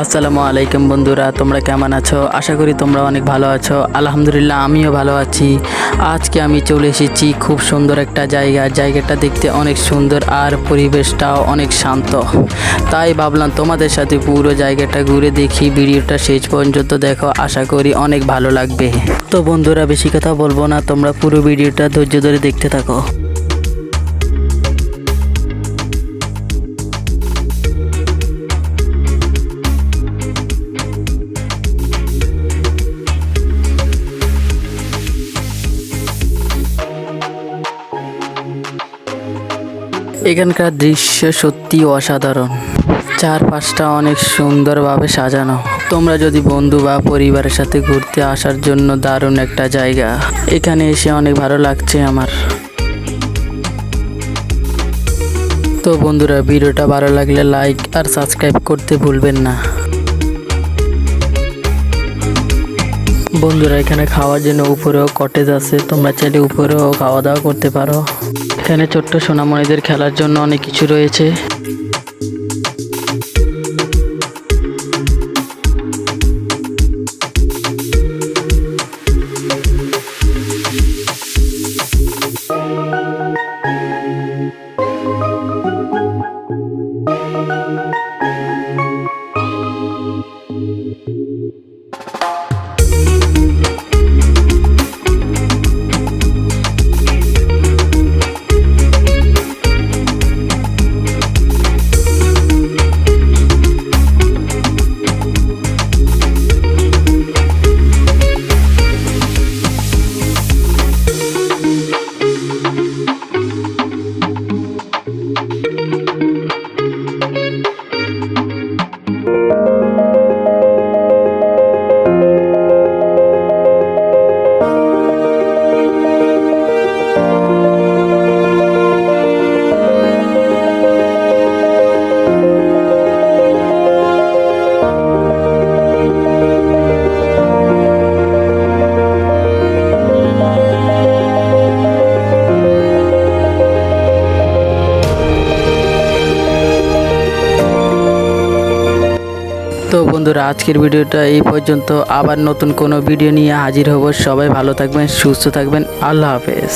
আসসালামু আলাইকুম বন্ধুরা, তোমরা কেমন আছো? আশা করি তোমরা অনেক ভালো আছো। আলহামদুলিল্লাহ আমিও ভালো আছি। আজকে আমি চলে এসেছি খুব সুন্দর একটা জায়গাটা দেখতে অনেক সুন্দর আর পরিবেশটাও অনেক শান্ত। তাই ভাবলাম তোমাদের সাথে পুরো জায়গাটা ঘুরে দেখি। ভিডিওটা শেষ পর্যন্ত দেখো, আশা করি অনেক ভালো লাগবে। তো বন্ধুরা বেশি কথা বলবো না, তোমরা পুরো ভিডিওটা ধৈর্য ধরে দেখতে থাকো। এখানকার দৃশ্য সত্যি অসাধারণ। চারপাশটা অনেক সুন্দরভাবে সাজানো। তোমরা যদি বন্ধু বা পরিবারের সাথে ঘুরতে আসার জন্য দারুণ একটা জায়গা। এখানে এসে অনেক ভালো লাগছে আমার। তো বন্ধুরা, ভিডিওটা ভালো লাগলে লাইক আর সাবস্ক্রাইব করতে ভুলবেন না। বন্ধুরা, এখানে খাওয়ার জন্য উপরেও কটেজ আছে, তোমরা চাইলে উপরেও খাওয়া দাওয়া করতে পারো। এখানে ছোট্ট সোনামণিদের খেলার জন্য অনেক কিছু রয়েছে। তো বন্ধুরা, আজকের ভিডিওটা এই পর্যন্ত। আবার নতুন কোনো ভিডিও নিয়ে হাজির হব। সবাই ভালো থাকবেন, সুস্থ থাকবেন। আল্লাহ হাফেজ।